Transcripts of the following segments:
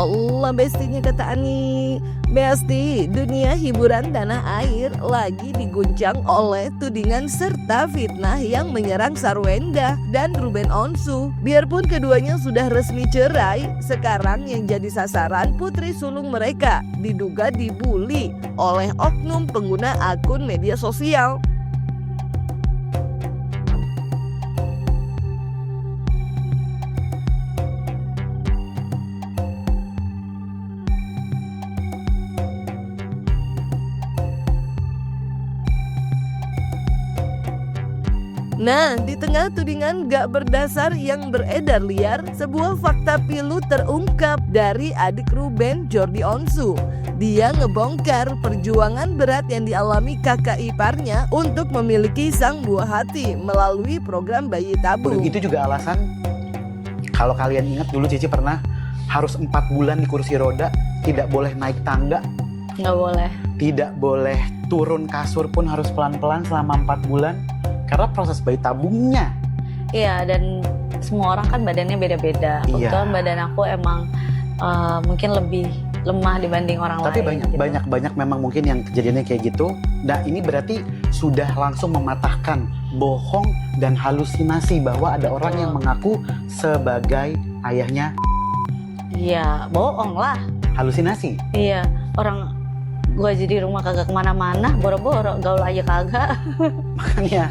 Allah bestinya kata Ani. Besti, dunia hiburan tanah air lagi diguncang oleh tudingan serta fitnah yang menyerang Sarwenda dan Ruben Onsu. Biarpun keduanya sudah resmi cerai, sekarang yang jadi sasaran putri sulung mereka diduga dibully oleh oknum pengguna akun media sosial. Nah, di tengah tudingan gak berdasar yang beredar liar, sebuah fakta pilu terungkap dari adik Ruben, Jordi Onsu. Dia ngebongkar perjuangan berat yang dialami kakak iparnya untuk memiliki sang buah hati melalui program bayi tabung. Itu juga alasan, kalau kalian ingat dulu Cici pernah harus 4 bulan di kursi roda, tidak boleh naik tangga. Nggak boleh. Tidak boleh turun kasur pun harus pelan-pelan selama 4 bulan. Karena proses bayi tabungnya. Iya, dan semua orang kan badannya beda-beda. Iya. Kebetulan badan aku emang mungkin lebih lemah dibanding orang Tapi lain. Tapi banyak memang mungkin yang kejadiannya kayak gitu. Nah ini berarti sudah langsung mematahkan bohong dan halusinasi bahwa ada orang yang mengaku sebagai ayahnya. Iya, bohong lah. Halusinasi? Iya, orang gue jadi rumah kagak kemana-mana, boro-boro gaul aja kagak. Makanya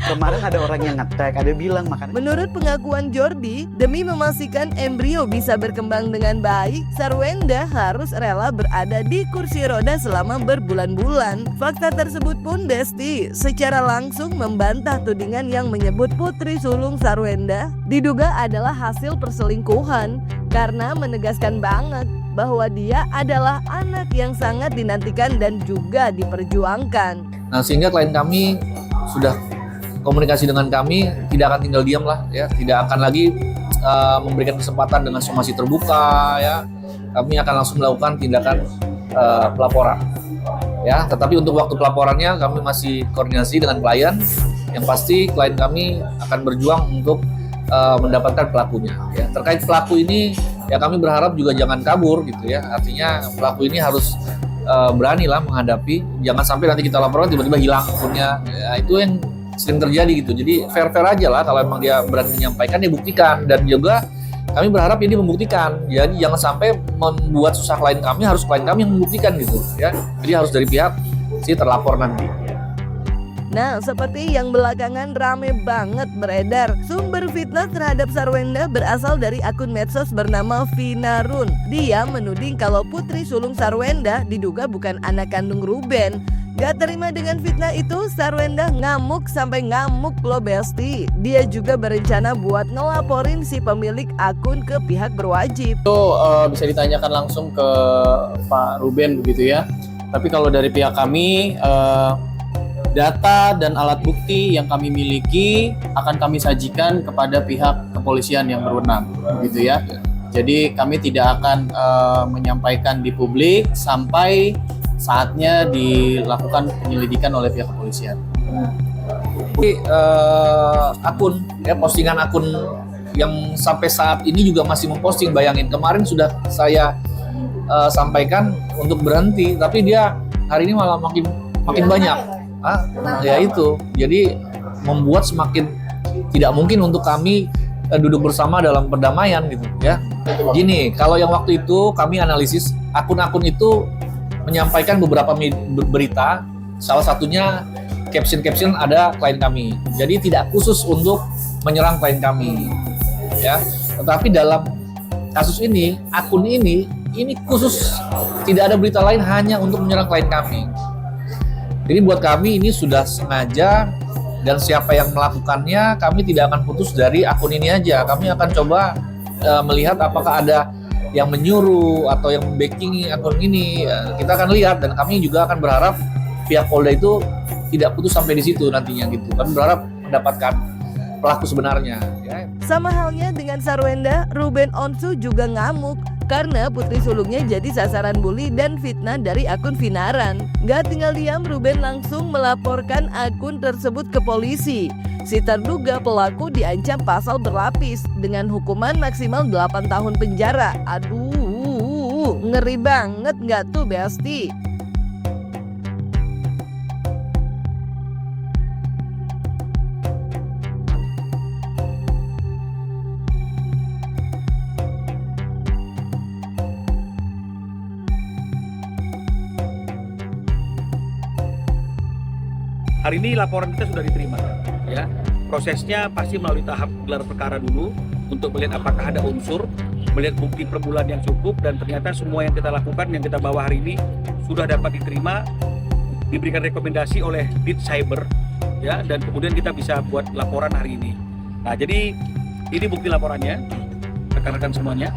kemarin ada orang yang nge-tag, ada bilang makanya. Menurut pengakuan Jordi, demi memastikan embrio bisa berkembang dengan baik, Sarwenda harus rela berada di kursi roda selama berbulan-bulan. Fakta tersebut pun Besti secara langsung membantah tudingan yang menyebut putri sulung Sarwenda diduga adalah hasil perselingkuhan, karena menegaskan banget bahwa dia adalah anak yang sangat dinantikan dan juga diperjuangkan. Nah, sehingga klien kami sudah komunikasi dengan kami, tidak akan tinggal diam lah ya, tidak akan lagi memberikan kesempatan dengan somasi terbuka ya. Kami akan langsung melakukan tindakan pelaporan ya. Tetapi untuk waktu pelaporannya kami masih koordinasi dengan klien. Yang pasti klien kami akan berjuang untuk mendapatkan pelakunya ya. Terkait pelaku ini ya kami berharap juga jangan kabur gitu ya. Artinya pelaku ini harus berani lah menghadapi, jangan sampai nanti kita laporan tiba-tiba hilang akunnya ya, itu yang sering terjadi gitu. Jadi fair-fair aja lah, kalau emang dia berani menyampaikan dia buktikan, dan juga kami berharap ini membuktikan. Jadi jangan sampai membuat susah klien kami, harus klien kami yang membuktikan gitu ya. Jadi harus dari pihak si terlapor nanti. Nah, seperti yang belakangan rame banget beredar, sumber fitnah terhadap Sarwenda berasal dari akun medsos bernama Vinarun. Dia menuding kalau putri sulung Sarwenda diduga bukan anak kandung Ruben. Gak terima dengan fitnah itu, Sarwenda ngamuk sampai ngamuk loh Besti. Dia juga berencana buat ngelaporin si pemilik akun ke pihak berwajib. Itu bisa ditanyakan langsung ke Pak Ruben begitu ya. Tapi kalau dari pihak kami, data dan alat bukti yang kami miliki akan kami sajikan kepada pihak kepolisian yang berwenang, begitu ya. Jadi kami tidak akan menyampaikan di publik sampai saatnya dilakukan penyelidikan oleh pihak kepolisian. Akun ya, postingan akun yang sampai saat ini juga masih memposting, bayangin kemarin sudah saya sampaikan untuk berhenti, tapi dia hari ini malah makin banyak. Ya itu, jadi membuat semakin tidak mungkin untuk kami duduk bersama dalam perdamaian gitu ya. Gini, kalau yang waktu itu kami analisis akun-akun itu menyampaikan beberapa berita, salah satunya caption ada klien kami. Jadi tidak khusus untuk menyerang klien kami ya. Tetapi dalam kasus ini, akun ini khusus, tidak ada berita lain, hanya untuk menyerang klien kami. Jadi buat kami ini sudah sengaja, dan siapa yang melakukannya kami tidak akan putus dari akun ini aja. Kami akan coba melihat apakah ada yang menyuruh atau yang membacking akun ini. Kita akan lihat, dan kami juga akan berharap pihak Polda itu tidak putus sampai di situ nantinya gitu. Kami berharap mendapatkan pelaku sebenarnya ya. Sama halnya dengan Sarwenda, Ruben Onsu juga ngamuk karena putri sulungnya jadi sasaran bully dan fitnah dari akun Vinaran. Gak tinggal diam, Ruben langsung melaporkan akun tersebut ke polisi. Si terduga pelaku diancam pasal berlapis dengan hukuman maksimal 8 tahun penjara. Aduh. ngeri banget nggak tuh Besti? Hari ini laporan kita sudah diterima, ya. Prosesnya pasti melalui tahap gelar perkara dulu untuk melihat apakah ada unsur, melihat bukti permulaan yang cukup, dan ternyata semua yang kita lakukan, yang kita bawa hari ini sudah dapat diterima, diberikan rekomendasi oleh Dit Cyber, ya, dan kemudian kita bisa buat laporan hari ini. Nah, jadi ini bukti laporannya, rekan-rekan semuanya.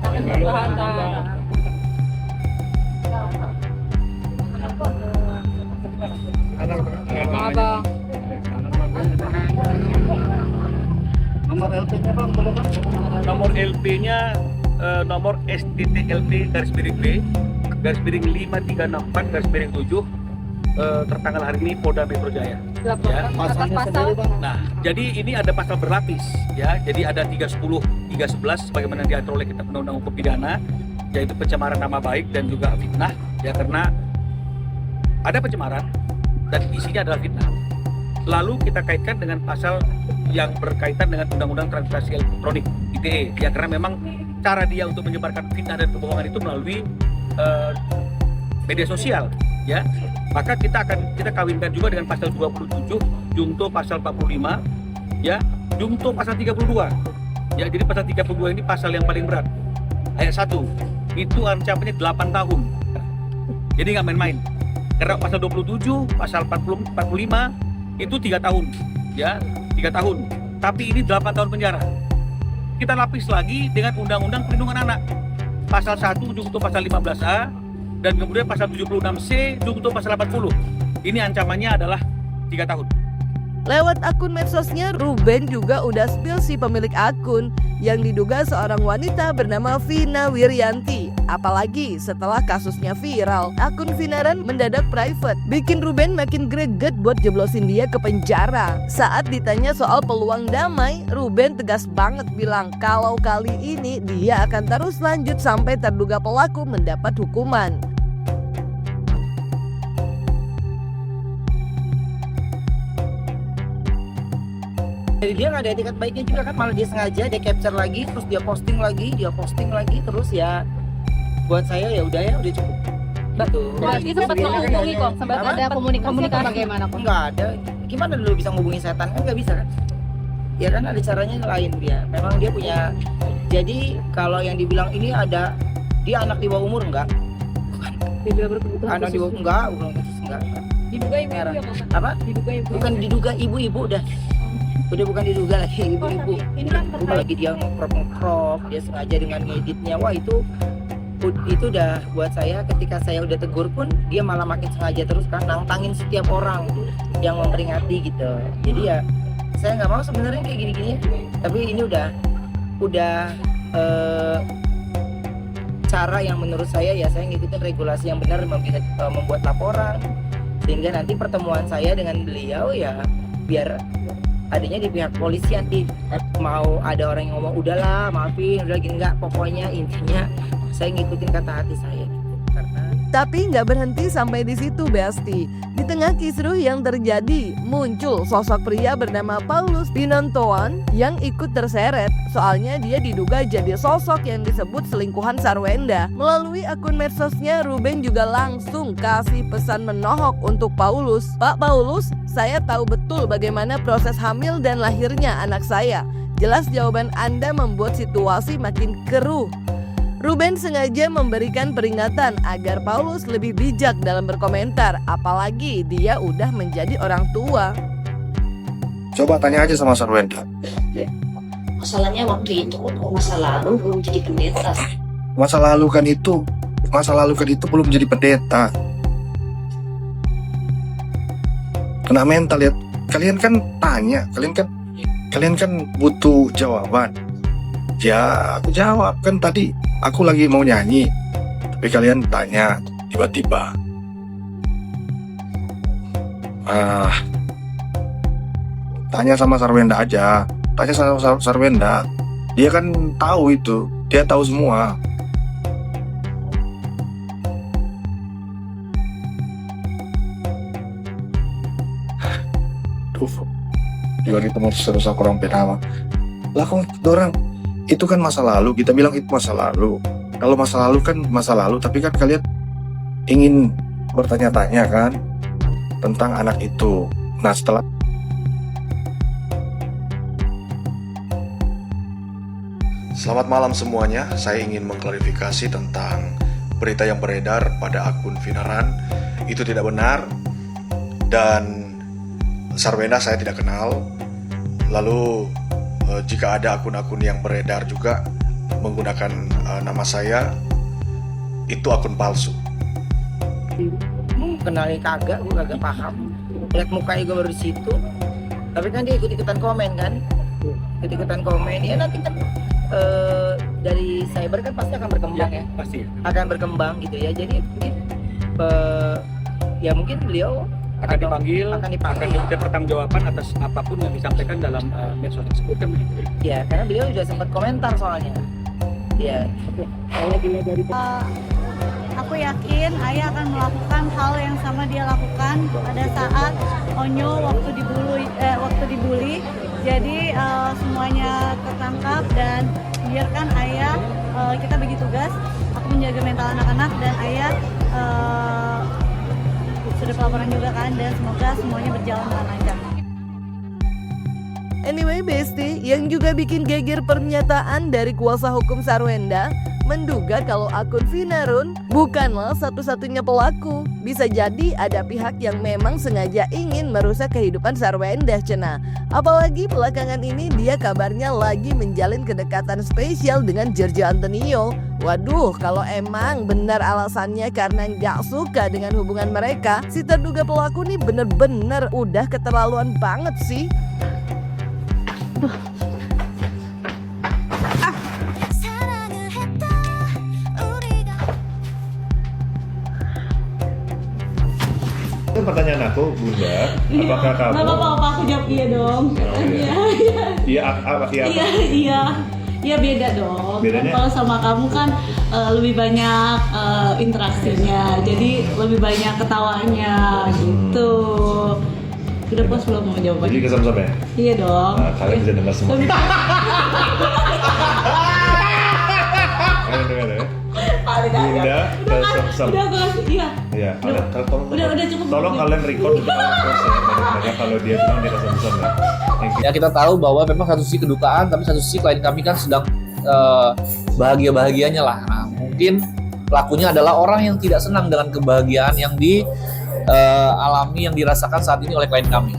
Nomor LP-nya nomor STTLP /B /536/7 tertanggal hari ini Polda Metro Jaya. Ya. Nah, jadi ini ada pasal berlapis, ya. Jadi ada 310, 311 sebagaimana diatur oleh Kitab Undang-Undang Hukum Pidana, yaitu pencemaran nama baik dan juga fitnah, ya, karena ada pencemaran dan isinya adalah fitnah. Lalu kita kaitkan dengan pasal yang berkaitan dengan Undang-Undang Transaksi Elektronik (ITE), ya, karena memang cara dia untuk menyebarkan fitnah dan kebohongan itu melalui media sosial, ya. Maka kita kawinkan juga dengan pasal 27 junto pasal 45, ya, junto pasal 32. Ya, jadi pasal 32 ini pasal yang paling berat. Ayat 1 itu ancamannya 8 tahun. Jadi nggak main-main. Karena pasal 27, pasal 45 itu 3 tahun, ya, 3 tahun. Tapi ini 8 tahun penjara. Kita lapis lagi dengan Undang-Undang Perlindungan Anak. Pasal 1 junto pasal 15A dan kemudian pasal 76C junto pasal 80. Ini ancamannya adalah 3 tahun. Lewat akun medsosnya, Ruben juga udah spill si pemilik akun yang diduga seorang wanita bernama Vina Wiryanti. Apalagi setelah kasusnya viral, akun Vinaran mendadak private, bikin Ruben makin greget buat jeblosin dia ke penjara. Saat ditanya soal peluang damai, Ruben tegas banget bilang kalau kali ini dia akan terus lanjut sampai terduga pelaku mendapat hukuman. Jadi dia nggak ada etikat baiknya juga kan, malah dia sengaja dia capture lagi, terus dia posting lagi, terus ya buat saya ya udah cukup. Gitu. Berarti sempat menghubungi kok, sempat ada komunikasi bagaimana kok? Nggak ada. Gimana dulu bisa menghubungi setan kan nggak bisa kan? Ya kan ada caranya lain dia. Memang dia punya. Jadi kalau yang dibilang ini ada dia anak di bawah umur enggak? Bukan. Anak di bawah enggak. Diduga ibu-ibu ya Pak? Apa? Diduga ibu. Bukan diduga ibu-ibu udah bukan diduga lagi ibu-ibu. Ini kan Lagi dia nge-crop, dia sengaja dengan ngeditnya. Wah itu udah buat saya, ketika saya udah tegur pun dia malah makin sengaja terus kan nantangin setiap orang yang memperingati gitu. Jadi ya saya nggak mau sebenarnya kayak gini-gini, tapi ini udah cara yang menurut saya ya saya ngikutin regulasi yang benar, membuat laporan sehingga nanti pertemuan saya dengan beliau ya biar adanya di pihak polisi. Nanti mau ada orang yang ngomong udahlah maafin, udah gini, enggak, pokoknya intinya saya ngikutin kata hati saya gitu. Karena Tapi nggak berhenti sampai di situ, Besti. Di tengah kisruh yang terjadi, muncul sosok pria bernama Paulus Pinontoan yang ikut terseret. Soalnya dia diduga jadi sosok yang disebut selingkuhan Sarwenda. Melalui akun medsosnya, Ruben juga langsung kasih pesan menohok untuk Paulus. Pak Paulus, saya tahu betul bagaimana proses hamil dan lahirnya anak saya. Jelas jawaban Anda membuat situasi makin keruh. Ruben sengaja memberikan peringatan agar Paulus lebih bijak dalam berkomentar, apalagi dia udah menjadi orang tua. Coba tanya aja sama Sarwenda. Masalahnya waktu itu masa lalu belum jadi pendeta. Masa lalu kan itu belum jadi pendeta. Kena mental ya. Kalian kan tanya, kalian kan butuh jawaban. Ya, aku jawab kan tadi. Aku lagi mau nyanyi, tapi kalian tanya tiba-tiba. Tanya sama Sarwenda aja. Tanya sama Sarwenda. Dia kan tahu itu. Dia tahu semua. aduh juga ketemu terus aku orang penama lah kok orang itu kan masa lalu, kita bilang itu masa lalu. Kalau masa lalu kan masa lalu, tapi kan kalian ingin bertanya-tanya kan tentang anak itu. Nah setelah Selamat malam semuanya, saya ingin mengklarifikasi tentang berita yang beredar pada akun Vinaran. Itu tidak benar, dan Sarwenda saya tidak kenal. Lalu jika ada akun-akun yang beredar juga menggunakan nama saya, itu akun palsu. Kenalnya kagak, gue kagak paham. Lihat mukanya gue baru di situ. Tapi kan dia ikut-ikutan komen kan, ikut-ikutan komen. Ya nanti kan dari cyber kan pasti akan berkembang ya, Pasti. akan berkembang gitu ya. Jadi mungkin ya mungkin beliau Akan dipanggil, akan akan dipanggil. diminta pertanggungjawaban atas apapun yang disampaikan dalam medsos tersebut kan begitu. Ya karena beliau juga sempat komentar soalnya. Ya. Aku yakin Ayah akan melakukan hal yang sama dia lakukan pada saat Onyo waktu dibully. Jadi semuanya tertangkap dan biarkan Ayah kita bagi tugas. Aku menjaga mental anak-anak dan Ayah sudah pelaporan juga kan, dan semoga semuanya berjalan dengan lancar. Anyway Besti, yang juga bikin geger pernyataan dari kuasa hukum Sarwenda menduga kalau akun Vinarun bukanlah satu-satunya pelaku. Bisa jadi ada pihak yang memang sengaja ingin merusak kehidupan Sarwenda Cena. Apalagi belakangan ini dia kabarnya lagi menjalin kedekatan spesial dengan Giorgio Antonio. Waduh, kalau emang benar alasannya karena nggak suka dengan hubungan mereka, si terduga pelaku nih bener-bener udah keterlaluan banget sih. Itu pertanyaan aku, Bunda. Apakah kamu? Nggak apa-apa, aku jawab iya dong. Iya beda dong. Bedanya? Kan kalau sama kamu kan lebih banyak interaksinya, jadi lebih banyak ketawanya gitu. Udah puas belum mau jawabannya? Jadi kesam-sam ya? Iya dong. Nah, kalian bisa dengar semua. Kalian dengar ya? Bunda kesam-sam. Udah aku kasih iya. Iya, Udah cukup. tolong kalian record juga ya, kalau dia bilang dia kesam-sam ya. Thank you. Ya kita tahu bahwa memang satu sisi kedukaan, tapi satu sisi klien kami kan sedang bahagia-bahagianya lah. Nah, mungkin pelakunya adalah orang yang tidak senang dengan kebahagiaan yang alami yang dirasakan saat ini oleh klien kami.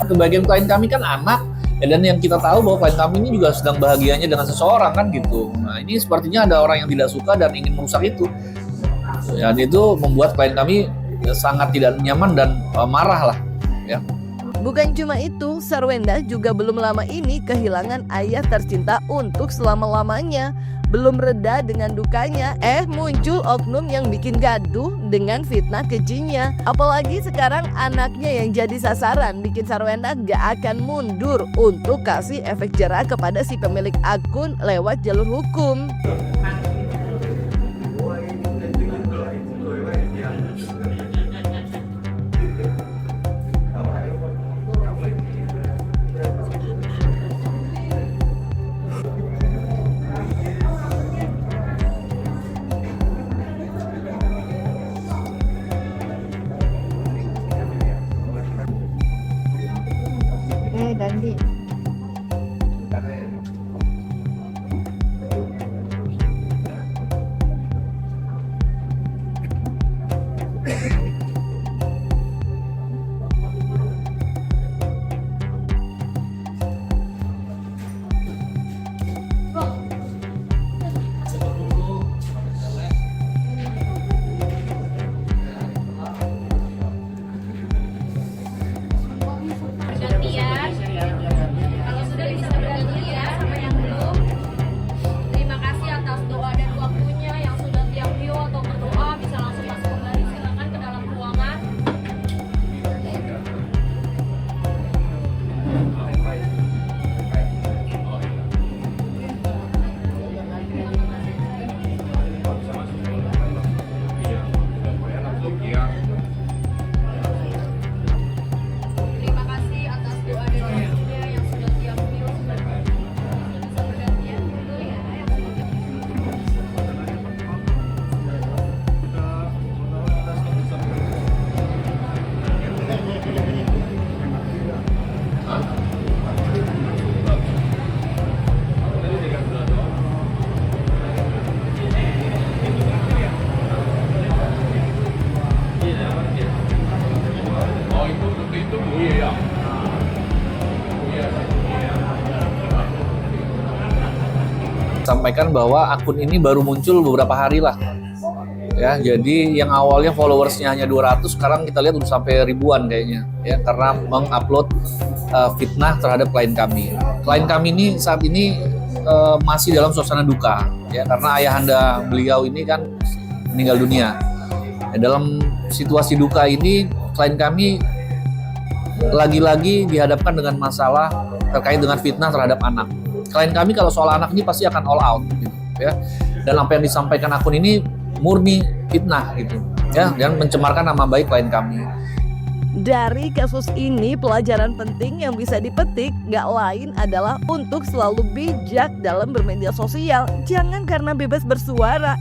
Kebahagiaan klien kami kan anak, ya, dan yang kita tahu bahwa klien kami ini juga sedang bahagianya dengan seseorang kan gitu. Nah ini sepertinya ada orang yang tidak suka dan ingin merusak itu. Ya, itu membuat klien kami sangat tidak nyaman dan marah lah. Ya. Bukan cuma itu, Sarwenda juga belum lama ini kehilangan ayah tercinta untuk selama-lamanya. Belum reda dengan dukanya, muncul oknum yang bikin gaduh dengan fitnah kejinya. Apalagi sekarang anaknya yang jadi sasaran bikin Sarwenda gak akan mundur untuk kasih efek jerah kepada si pemilik akun lewat jalur hukum. Dandi. sampaikan bahwa akun ini baru muncul beberapa hari lah. Ya, jadi yang awalnya followersnya hanya 200, sekarang kita lihat udah sampai ribuan kayaknya, ya, karena mengupload fitnah terhadap klien kami. Klien kami ini saat ini masih dalam suasana duka, ya, karena ayahanda beliau ini kan meninggal dunia. Dalam situasi duka ini, klien kami lagi-lagi dihadapkan dengan masalah terkait dengan fitnah terhadap anak. Klien kami kalau soal anak ini pasti akan all out, gitu, ya. Dan apa yang disampaikan akun ini murni fitnah, gitu, ya, dan mencemarkan nama baik klien kami. Dari kasus ini, pelajaran penting yang bisa dipetik gak lain adalah untuk selalu bijak dalam bermedia sosial. Jangan karena bebas bersuara,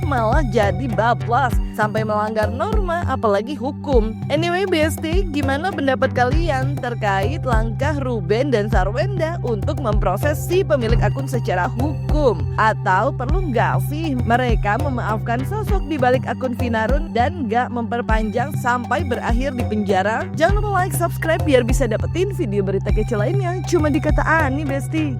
malah jadi bablas sampai melanggar norma, apalagi hukum. Anyway Besti, gimana pendapat kalian terkait langkah Ruben dan Sarwenda untuk memproses si pemilik akun secara hukum? Atau perlu gak sih mereka memaafkan sosok di balik akun Vinarun dan gak memperpanjang sampai berakhir di penjara? Jangan lupa like, subscribe biar bisa dapetin video berita kece lainnya cuma di Kata Ani Besti.